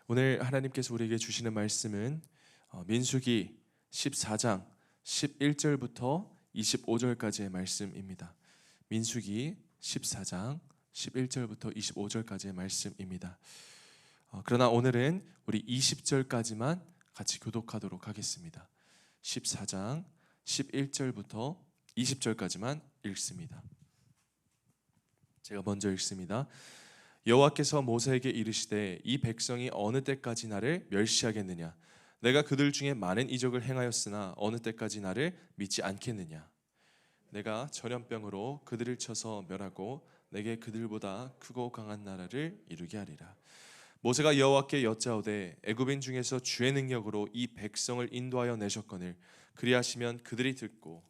오늘 하나님께서 우리에게 주시는 말씀은 민수기 14장 11절부터 25절까지의 말씀입니다. 민수기 14장 11절부터 25절까지의 말씀입니다. 그러나 오늘은 우리 20절까지만 같이 교독하도록 하겠습니다. 14장 11절부터 20절까지만 읽습니다. 제가 먼저 읽습니다. 여호와께서 모세에게 이르시되 이 백성이 어느 때까지 나를 멸시하겠느냐? 내가 그들 중에 많은 이적을 행하였으나 어느 때까지 나를 믿지 않겠느냐? 내가 전염병으로 그들을 쳐서 멸하고 내게 그들보다 크고 강한 나라를 이루게 하리라. 모세가 여호와께 여짜오되 애굽인 중에서 주의 능력으로 이 백성을 인도하여 내셨거늘 그리하시면 그들이 듣고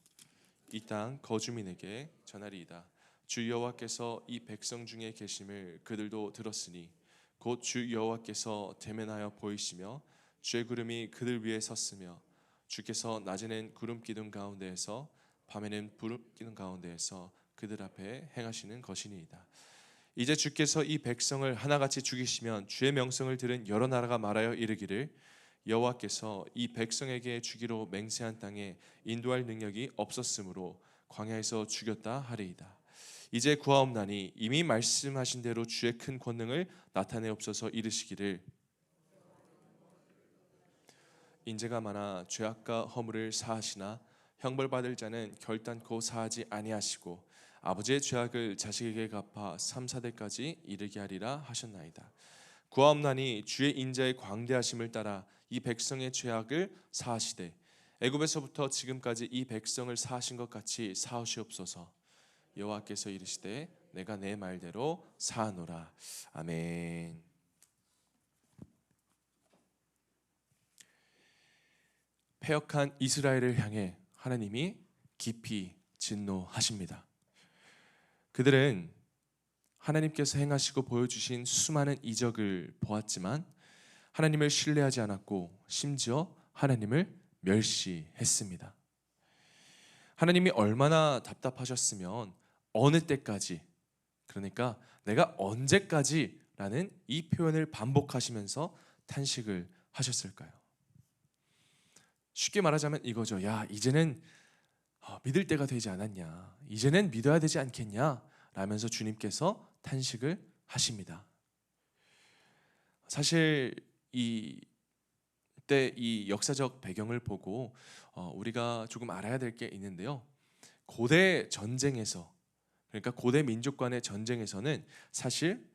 이 땅 거주민에게 전하리이다. 주 여호와께서 이 백성 중에 계심을 그들도 들었으니 곧 주 여호와께서 대면하여 보이시며 주의 구름이 그들 위에 섰으며 주께서 낮에는 구름 기둥 가운데에서 밤에는 구름 기둥 가운데에서 그들 앞에 행하시는 것이니이다. 이제 주께서 이 백성을 하나같이 죽이시면 주의 명성을 들은 여러 나라가 말하여 이르기를 여호와께서 이 백성에게 주기로 맹세한 땅에 인도할 능력이 없었으므로 광야에서 죽였다 하리이다. 이제 구하옵나니 이미 말씀하신 대로 주의 큰 권능을 나타내옵소서. 이르시기를 인재가 많아 죄악과 허물을 사하시나 형벌받을 자는 결단코 사하지 아니하시고 아버지의 죄악을 자식에게 갚아 3, 4대까지 이르게 하리라 하셨나이다. 구하옵나니 주의 인자의 광대하심을 따라 이 백성의 죄악을 사하시되 애굽에서부터 지금까지 이 백성을 사하신 것 같이 사하시옵소서. 여호와께서 이르시되 내가 내 말대로 사하노라. 아멘. 패역한 이스라엘을 향해 하나님이 깊이 진노하십니다. 그들은 하나님께서 행하시고 보여주신 수많은 이적을 보았지만 하나님을 신뢰하지 않았고 심지어 하나님을 멸시했습니다. 하나님이 얼마나 답답하셨으면 어느 때까지, 그러니까 내가 언제까지라는 이 표현을 반복하시면서 탄식을 하셨을까요? 쉽게 말하자면 이거죠. 야, 이제는 믿을 때가 되지 않았냐? 이제는 믿어야 되지 않겠냐? 라면서 주님께서 탄식을 하십니다. 사실 이때 이 역사적 배경을 보고 우리가 조금 알아야 될 게 있는데요. 고대 전쟁에서, 그러니까 고대 민족 간의 전쟁에서는 사실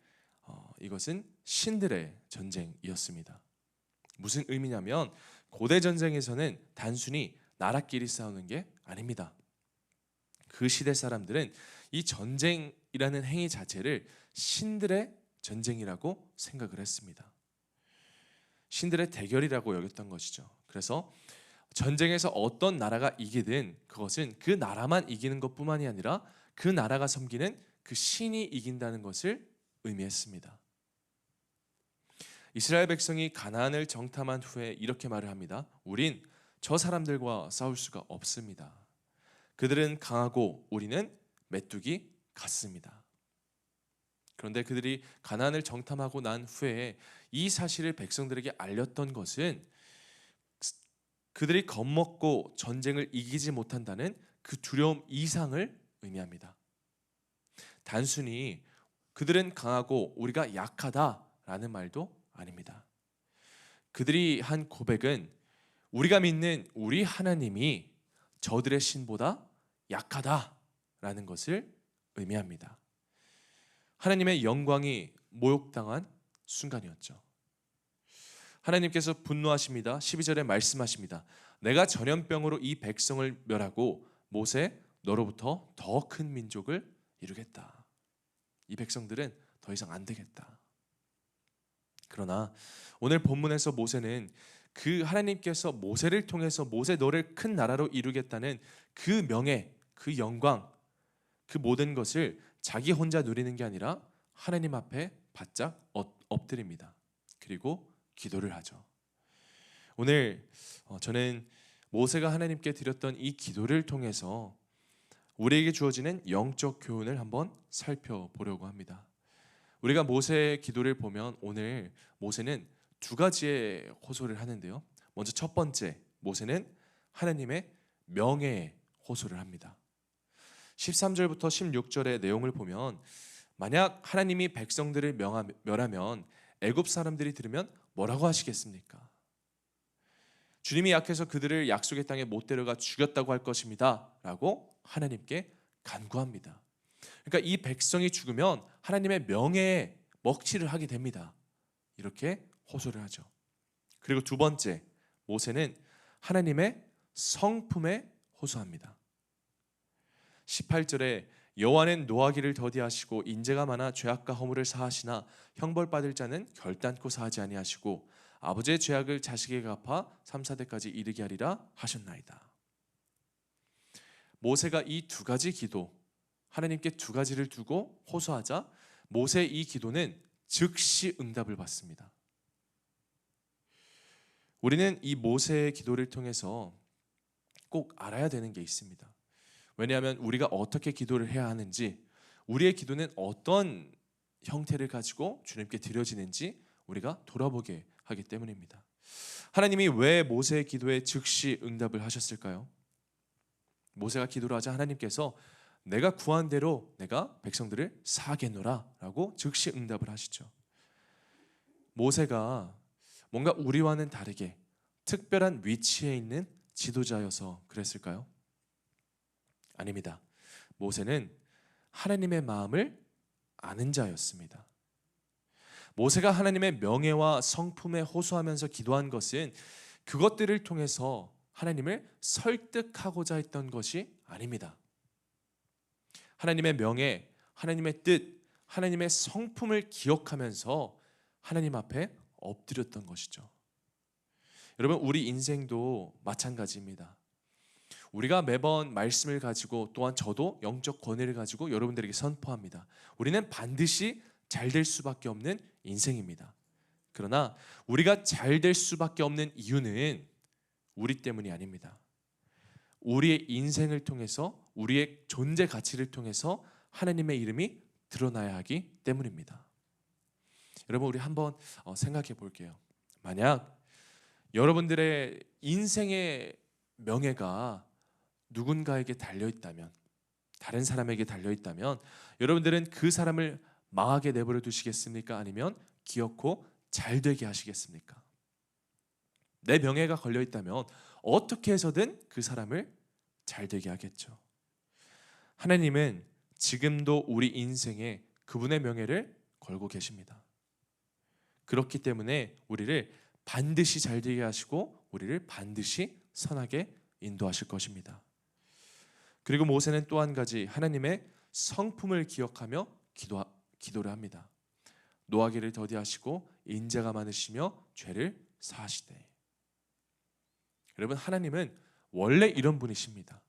이것은 신들의 전쟁이었습니다. 무슨 의미냐면 고대 전쟁에서는 단순히 나라끼리 싸우는 게 아닙니다. 그 시대 사람들은 이 전쟁이라는 행위 자체를 신들의 전쟁이라고 생각을 했습니다. 신들의 대결이라고 여겼던 것이죠. 그래서 전쟁에서 어떤 나라가 이기든 그것은 그 나라만 이기는 것뿐만이 아니라 그 나라가 섬기는 그 신이 이긴다는 것을 의미했습니다. 이스라엘 백성이 가나안을 정탐한 후에 이렇게 말을 합니다. 우린 저 사람들과 싸울 수가 없습니다. 그들은 강하고 우리는 메뚜기 같습니다. 그런데 그들이 가나안을 정탐하고 난 후에 이 사실을 백성들에게 알렸던 것은 그들이 겁먹고 전쟁을 이기지 못한다는 그 두려움 이상을 의미합니다. 단순히 그들은 강하고 우리가 약하다라는 말도 아닙니다. 그들이 한 고백은 우리가 믿는 우리 하나님이 저들의 신보다 약하다라는 것을 의미합니다. 하나님의 영광이 모욕당한 순간이었죠. 하나님께서 분노하십니다. 12절에 말씀하십니다. 내가 전염병으로 이 백성을 멸하고 모세 너로부터 더 큰 민족을 이루겠다. 이 백성들은 더 이상 안 되겠다. 그러나 오늘 본문에서 모세는 그 하나님께서 모세를 통해서 모세 너를 큰 나라로 이루겠다는 그 명예, 그 영광, 그 모든 것을 자기 혼자 누리는 게 아니라 하나님 앞에 바짝 엎드립니다. 그리고 기도를 하죠. 오늘 저는 모세가 하나님께 드렸던 이 기도를 통해서 우리에게 주어지는 영적 교훈을 한번 살펴보려고 합니다. 우리가 모세의 기도를 보면 오늘 모세는 두 가지의 호소를 하는데요. 먼저 첫 번째, 모세는 하나님의 명예에 호소를 합니다. 13절부터 16절의 내용을 보면 만약 하나님이 백성들을 멸하면 애굽 사람들이 들으면 뭐라고 하시겠습니까? 주님이 약해서 그들을 약속의 땅에 못 데려가 죽였다고 할 것입니다 라고 하나님께 간구합니다. 그러니까 이 백성이 죽으면 하나님의 명예에 먹칠을 하게 됩니다. 이렇게 호소를 하죠. 그리고 두 번째, 모세는 하나님의 성품에 호소합니다. 18절에 여호와는 노하기를 더디하시고 인재가 많아 죄악과 허물을 사하시나 형벌받을 자는 결단코 사하지 아니하시고 아버지의 죄악을 자식에게 갚아 3, 4대까지 이르게 하리라 하셨나이다. 모세가 이 두 가지 기도, 하나님께 두 가지를 두고 호소하자 모세의 이 기도는 즉시 응답을 받습니다. 우리는 이 모세의 기도를 통해서 꼭 알아야 되는 게 있습니다. 왜냐하면 우리가 어떻게 기도를 해야 하는지, 우리의 기도는 어떤 형태를 가지고 주님께 드려지는지 우리가 돌아보게 하기 때문입니다. 하나님이 왜 모세의 기도에 즉시 응답을 하셨을까요? 모세가 기도를 하자 하나님께서 내가 구한 대로 내가 백성들을 사하겠노라 라고 즉시 응답을 하시죠. 모세가 뭔가 우리와는 다르게 특별한 위치에 있는 지도자여서 그랬을까요? 아닙니다. 모세는 하나님의 마음을 아는 자였습니다. 모세가 하나님의 명예와 성품에 호소하면서 기도한 것은 그것들을 통해서 하나님을 설득하고자 했던 것이 아닙니다. 하나님의 명예, 하나님의 뜻, 하나님의 성품을 기억하면서 하나님 앞에 엎드렸던 것이죠. 여러분, 우리 인생도 마찬가지입니다. 우리가 매번 말씀을 가지고, 또한 저도 영적 권위를 가지고 여러분들에게 선포합니다. 우리는 반드시 잘 될 수밖에 없는 인생입니다. 그러나 우리가 잘 될 수밖에 없는 이유는 우리 때문이 아닙니다. 우리의 인생을 통해서, 우리의 존재 가치를 통해서 하나님의 이름이 드러나야 하기 때문입니다. 여러분, 우리 한번 생각해 볼게요. 만약 여러분들의 인생의 명예가 누군가에게 달려있다면, 다른 사람에게 달려있다면 여러분들은 그 사람을 망하게 내버려 두시겠습니까? 아니면 기어코 잘 되게 하시겠습니까? 내 명예가 걸려있다면 어떻게 해서든 그 사람을 잘 되게 하겠죠. 하나님은 지금도 우리 인생에 그분의 명예를 걸고 계십니다. 그렇기 때문에 우리를 반드시 잘 되게 하시고 우리를 반드시 선하게 인도하실 것입니다. 그리고 모세는 또 한 가지 하나님의 성품을 기억하며 기도를 합니다. 노하기를 더디하시고 인자가 많으시며 죄를 사하시되. 여러분, 하나님은 원래 이런 분이십니다.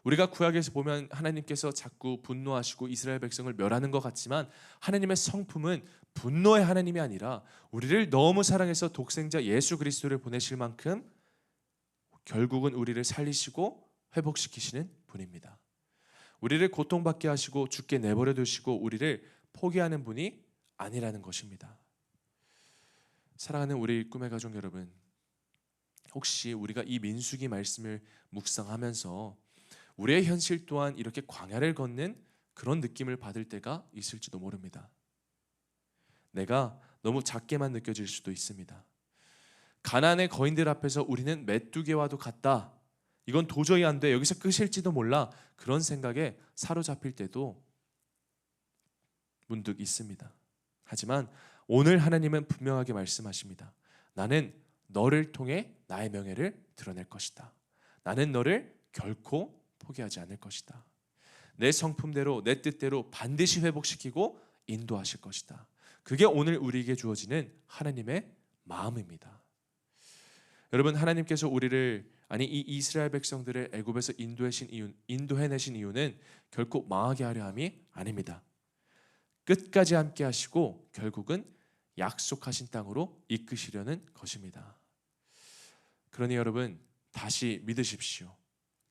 우리가 구약에서 보면 하나님께서 자꾸 분노하시고 이스라엘 백성을 멸하는 것 같지만 하나님의 성품은 분노의 하나님이 아니라 우리를 너무 사랑해서 독생자 예수 그리스도를 보내실 만큼 결국은 우리를 살리시고 회복시키시는 분입니다. 우리를 고통받게 하시고 죽게 내버려 두시고 우리를 포기하는 분이 아니라는 것입니다. 사랑하는 우리 꿈의 가족 여러분, 혹시 우리가 이 민수기 말씀을 묵상하면서 우리의 현실 또한 이렇게 광야를 걷는 그런 느낌을 받을 때가 있을지도 모릅니다. 내가 너무 작게만 느껴질 수도 있습니다. 가나안의 거인들 앞에서 우리는 메뚜기와도 같다, 이건 도저히 안 돼, 여기서 끝일지도 몰라, 그런 생각에 사로잡힐 때도 문득 있습니다. 하지만 오늘 하나님은 분명하게 말씀하십니다. 나는 너를 통해 나의 명예를 드러낼 것이다. 나는 너를 결코 포기하지 않을 것이다. 내 성품대로 내 뜻대로 반드시 회복시키고 인도하실 것이다. 그게 오늘 우리에게 주어지는 하나님의 마음입니다. 여러분, 하나님께서 우리를, 아니 이 이스라엘 백성들을 애굽에서 인도해내신 이유는 결코 망하게 하려 함이 아닙니다. 끝까지 함께 하시고 결국은 약속하신 땅으로 이끄시려는 것입니다. 그러니 여러분, 다시 믿으십시오.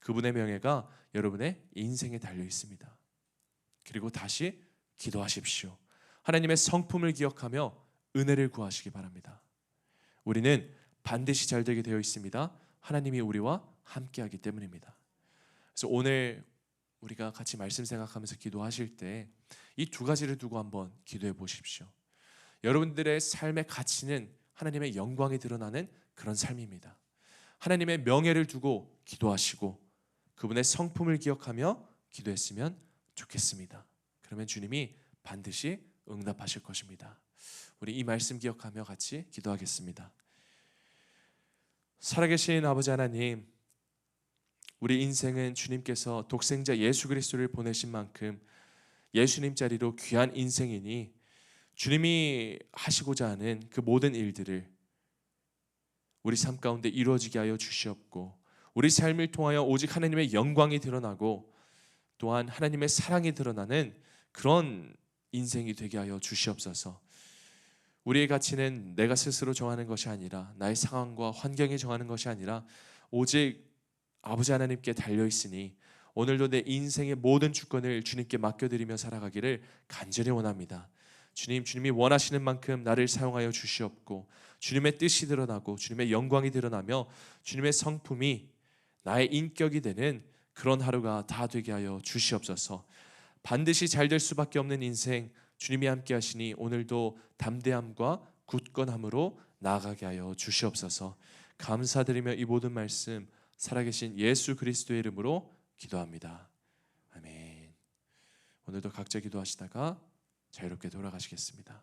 그분의 명예가 여러분의 인생에 달려 있습니다. 그리고 다시 기도하십시오. 하나님의 성품을 기억하며 은혜를 구하시기 바랍니다. 우리는 반드시 잘 되게 되어 있습니다. 하나님이 우리와 함께하기 때문입니다. 그래서 오늘 우리가 같이 말씀 생각하면서 기도하실 때 이 두 가지를 두고 한번 기도해 보십시오. 여러분들의 삶의 가치는 하나님의 영광이 드러나는 그런 삶입니다. 하나님의 명예를 두고 기도하시고 그분의 성품을 기억하며 기도했으면 좋겠습니다. 그러면 주님이 반드시 응답하실 것입니다. 우리 이 말씀 기억하며 같이 기도하겠습니다. 살아계신 아버지 하나님, 우리 인생은 주님께서 독생자 예수 그리스도를 보내신 만큼 예수님 자리로 귀한 인생이니 주님이 하시고자 하는 그 모든 일들을 우리 삶 가운데 이루어지게 하여 주시옵고 우리 삶을 통하여 오직 하나님의 영광이 드러나고 또한 하나님의 사랑이 드러나는 그런 인생이 되게 하여 주시옵소서. 우리의 가치는 내가 스스로 정하는 것이 아니라 나의 상황과 환경이 정하는 것이 아니라 오직 아버지 하나님께 달려있으니 오늘도 내 인생의 모든 주권을 주님께 맡겨드리며 살아가기를 간절히 원합니다. 주님, 주님이 원하시는 만큼 나를 사용하여 주시옵고 주님의 뜻이 드러나고 주님의 영광이 드러나며 주님의 성품이 나의 인격이 되는 그런 하루가 다 되게 하여 주시옵소서. 반드시 잘 될 수밖에 없는 인생 주님이 함께 하시니 오늘도 담대함과 굳건함으로 나아가게 하여 주시옵소서. 감사드리며 이 모든 말씀 살아계신 예수 그리스도의 이름으로 기도합니다. 아멘. 오늘도 각자 기도하시다가 자유롭게 돌아가시겠습니다.